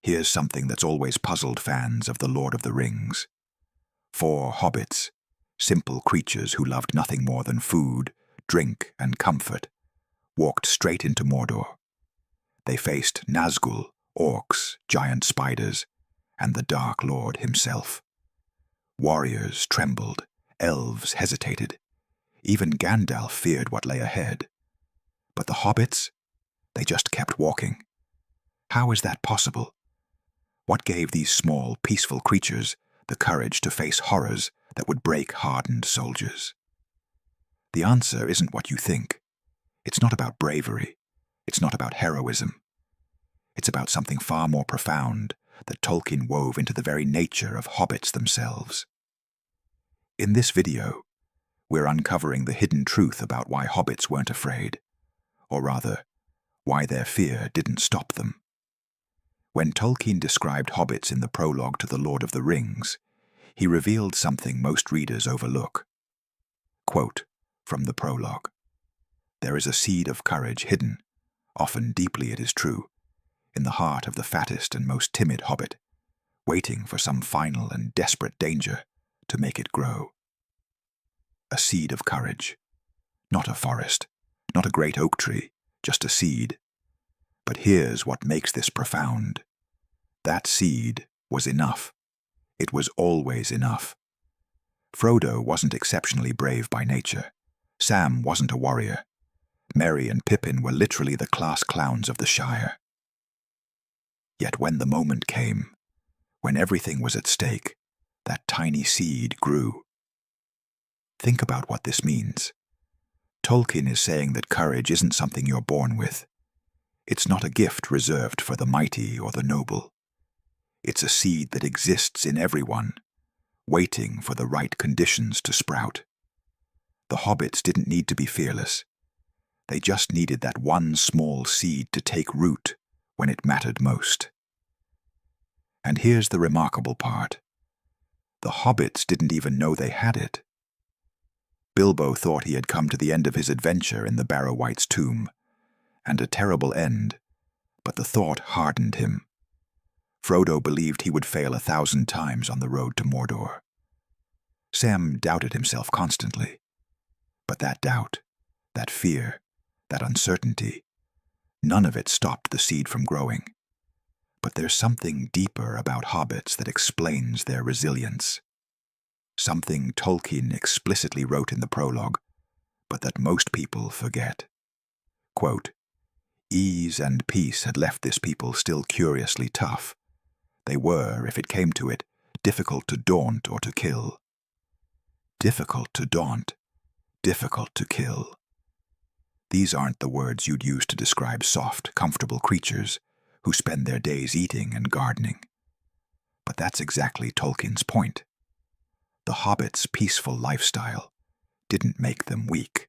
Here's something that's always puzzled fans of The Lord of the Rings. 4 hobbits, simple creatures who loved nothing more than food, drink, and comfort, walked straight into Mordor. They faced Nazgul, orcs, giant spiders, and the Dark Lord himself. Warriors trembled, elves hesitated. Even Gandalf feared what lay ahead. But the hobbits? They just kept walking. How is that possible? What gave these small, peaceful creatures the courage to face horrors that would break hardened soldiers? The answer isn't what you think. It's not about bravery. It's not about heroism. It's about something far more profound that Tolkien wove into the very nature of hobbits themselves. In this video, we're uncovering the hidden truth about why hobbits weren't afraid, or rather, why their fear didn't stop them. When Tolkien described hobbits in the prologue to The Lord of the Rings, he revealed something most readers overlook. Quote from the prologue, "There is a seed of courage hidden, often deeply it is true, in the heart of the fattest and most timid hobbit, waiting for some final and desperate danger to make it grow." A seed of courage. Not a forest, not a great oak tree, just a seed. But here's what makes this profound. That seed was enough. It was always enough. Frodo wasn't exceptionally brave by nature. Sam wasn't a warrior. Merry and Pippin were literally the class clowns of the Shire. Yet when the moment came, when everything was at stake, that tiny seed grew. Think about what this means. Tolkien is saying that courage isn't something you're born with. It's not a gift reserved for the mighty or the noble. It's a seed that exists in everyone, waiting for the right conditions to sprout. The hobbits didn't need to be fearless. They just needed that one small seed to take root when it mattered most. And here's the remarkable part. The hobbits didn't even know they had it. Bilbo thought he had come to the end of his adventure in the Barrow-wight's tomb, and a terrible end, but the thought hardened him. Frodo believed he would fail 1,000 times on the road to Mordor. Sam doubted himself constantly. But that doubt, that fear, that uncertainty, none of it stopped the seed from growing. But there's something deeper about hobbits that explains their resilience. Something Tolkien explicitly wrote in the prologue, but that most people forget. Quote, "Ease and peace had left this people still curiously tough. They were, if it came to it, difficult to daunt or to kill." Difficult to daunt, difficult to kill. These aren't the words you'd use to describe soft, comfortable creatures who spend their days eating and gardening. But that's exactly Tolkien's point. The hobbits' peaceful lifestyle didn't make them weak.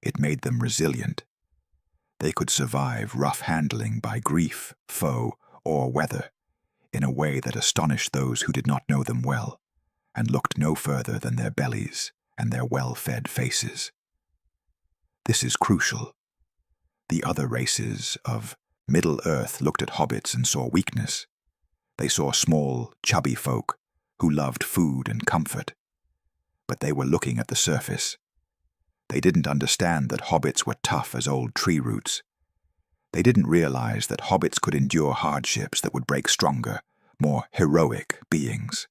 It made them resilient. They could survive rough handling by grief, foe, or weather in a way that astonished those who did not know them well and looked no further than their bellies and their well-fed faces. This is crucial. The other races of Middle-earth looked at hobbits and saw weakness. They saw small, chubby folk who loved food and comfort. But they were looking at the surface. They didn't understand that hobbits were tough as old tree roots. They didn't realize that hobbits could endure hardships that would break stronger, more heroic beings.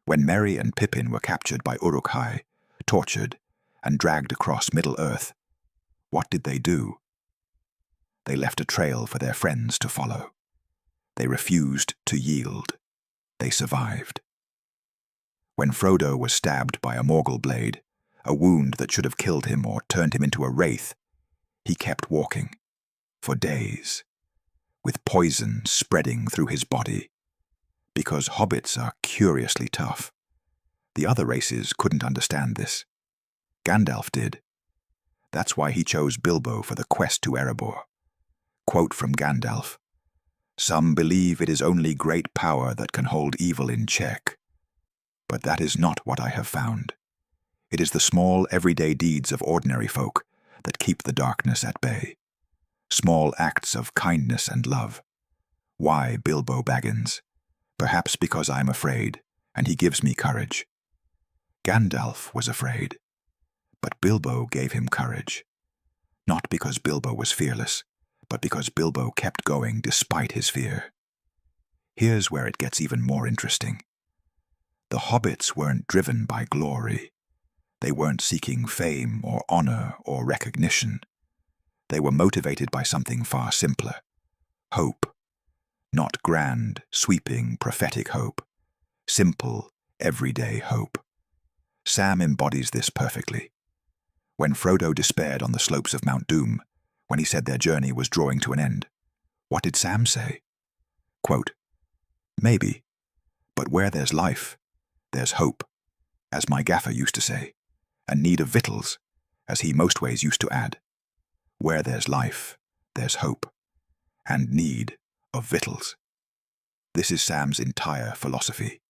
When Merry and Pippin were captured by Uruk-hai, tortured, and dragged across Middle-earth, what did they do? They left a trail for their friends to follow. They refused to yield. They survived. When Frodo was stabbed by a Morgul blade, a wound that should have killed him or turned him into a wraith, he kept walking, for days, with poison spreading through his body. Because hobbits are curiously tough. The other races couldn't understand this. Gandalf did. That's why he chose Bilbo for the quest to Erebor. Quote from Gandalf, "Some believe it is only great power that can hold evil in check. But that is not what I have found. It is the small, everyday deeds of ordinary folk that keep the darkness at bay. Small acts of kindness and love. Why Bilbo Baggins? Perhaps because I'm afraid, and he gives me courage. Gandalf was afraid, but Bilbo gave him courage. Not because Bilbo was fearless, but because Bilbo kept going despite his fear. Here's where it gets even more interesting. The hobbits weren't driven by glory. They weren't seeking fame or honor or recognition. They were motivated by something far simpler: hope. Not grand, sweeping, prophetic hope. Simple, everyday hope. Sam embodies this perfectly. When Frodo despaired on the slopes of Mount Doom, when he said their journey was drawing to an end, what did Sam say? Quote, "Maybe, but where there's life, there's hope, as my gaffer used to say, and need of victuals, as he most ways used to add. Where there's life, there's hope, and need of victuals." This is Sam's entire philosophy.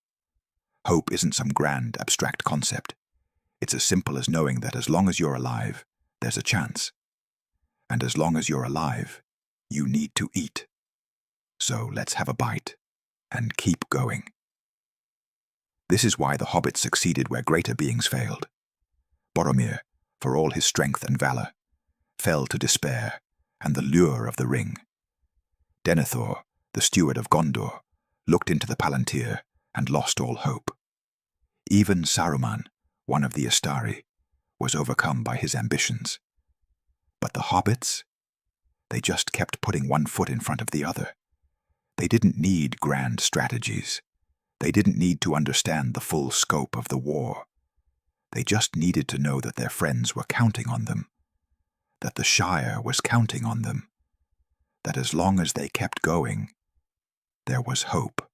Hope isn't some grand, abstract concept. It's as simple as knowing that as long as you're alive, there's a chance. And as long as you're alive, you need to eat. So let's have a bite and keep going. This is why the hobbits succeeded where greater beings failed. Boromir, for all his strength and valor, fell to despair and the lure of the ring. Denethor, the steward of Gondor, looked into the Palantir and lost all hope. Even Saruman, one of the Istari, was overcome by his ambitions. But the hobbits? They just kept putting one foot in front of the other. They didn't need grand strategies. They didn't need to understand the full scope of the war. They just needed to know that their friends were counting on them, that the Shire was counting on them, that as long as they kept going, there was hope.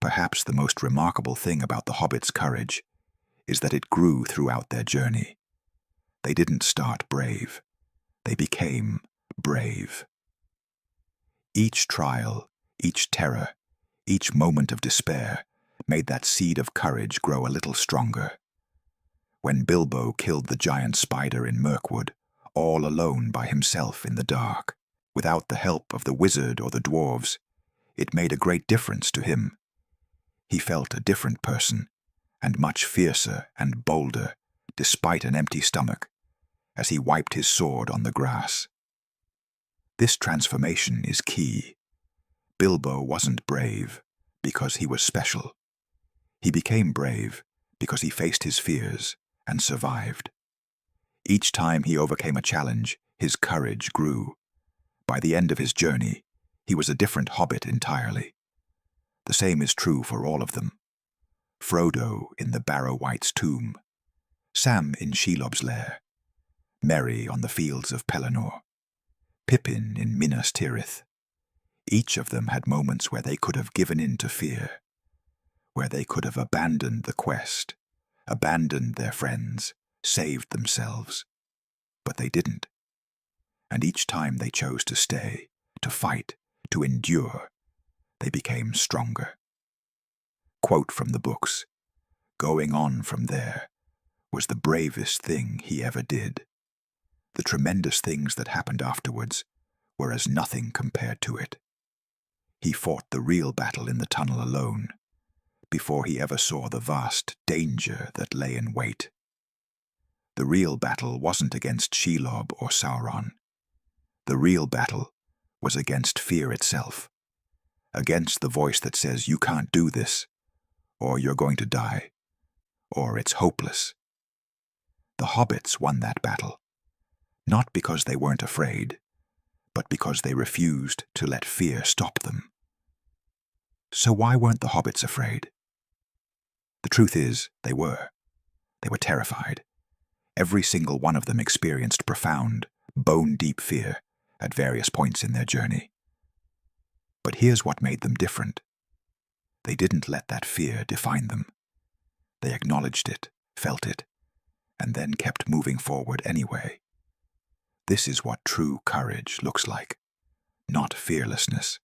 Perhaps the most remarkable thing about the hobbits' courage is that it grew throughout their journey. They didn't start brave. They became brave. Each trial, each terror, each moment of despair made that seed of courage grow a little stronger. When Bilbo killed the giant spider in Mirkwood, all alone by himself in the dark, without the help of the wizard or the dwarves, it made a great difference to him. He felt a different person, and much fiercer and bolder, despite an empty stomach, as he wiped his sword on the grass. This transformation is key. Bilbo wasn't brave because he was special. He became brave because he faced his fears and survived. Each time he overcame a challenge, his courage grew. By the end of his journey, he was a different hobbit entirely. The same is true for all of them. Frodo in the Barrow-wight's tomb, Sam in Shelob's lair, Merry on the fields of Pelennor, Pippin in Minas Tirith. Each of them had moments where they could have given in to fear, where they could have abandoned the quest, abandoned their friends, saved themselves. But they didn't. And each time they chose to stay, to fight, to endure, they became stronger. Quote from the books, "Going on from there was the bravest thing he ever did. The tremendous things that happened afterwards were as nothing compared to it. He fought the real battle in the tunnel alone, before he ever saw the vast danger that lay in wait. The real battle wasn't against Shelob or Sauron. The real battle was against fear itself, against the voice that says you can't do this, or you're going to die, or it's hopeless. The hobbits won that battle, not because they weren't afraid, but because they refused to let fear stop them. So why weren't the hobbits afraid? The truth is, they were. They were terrified. Every single one of them experienced profound, bone-deep fear at various points in their journey. But here's what made them different. They didn't let that fear define them. They acknowledged it, felt it, and then kept moving forward anyway. This is what true courage looks like. Not fearlessness,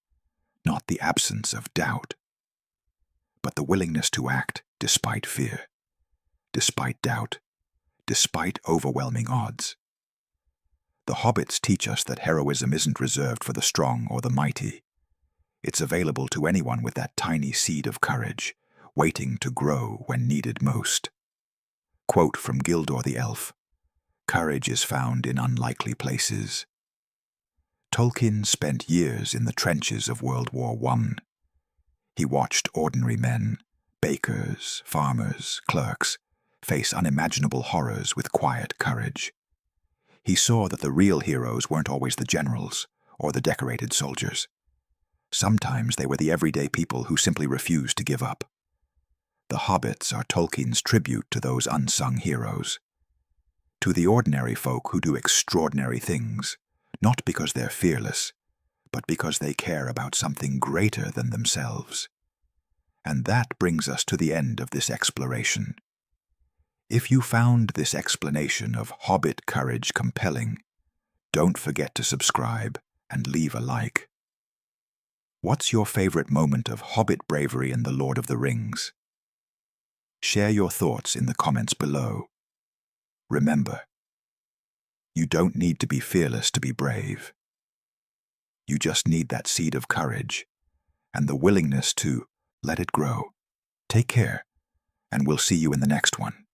not the absence of doubt, but the willingness to act despite fear, despite doubt, despite overwhelming odds. The hobbits teach us that heroism isn't reserved for the strong or the mighty. It's available to anyone with that tiny seed of courage, waiting to grow when needed most. Quote from Gildor the Elf: "Courage is found in unlikely places." Tolkien spent years in the trenches of World War I. He watched ordinary men, bakers, farmers, clerks, face unimaginable horrors with quiet courage. He saw that the real heroes weren't always the generals or the decorated soldiers. Sometimes they were the everyday people who simply refused to give up. The Hobbits are Tolkien's tribute to those unsung heroes, to the ordinary folk who do extraordinary things, not because they're fearless, but because they care about something greater than themselves. And that brings us to the end of this exploration. If you found this explanation of Hobbit courage compelling, don't forget to subscribe and leave a like. What's your favorite moment of Hobbit bravery in The Lord of the Rings? Share your thoughts in the comments below. Remember, you don't need to be fearless to be brave. You just need that seed of courage and the willingness to let it grow. Take care, and we'll see you in the next one.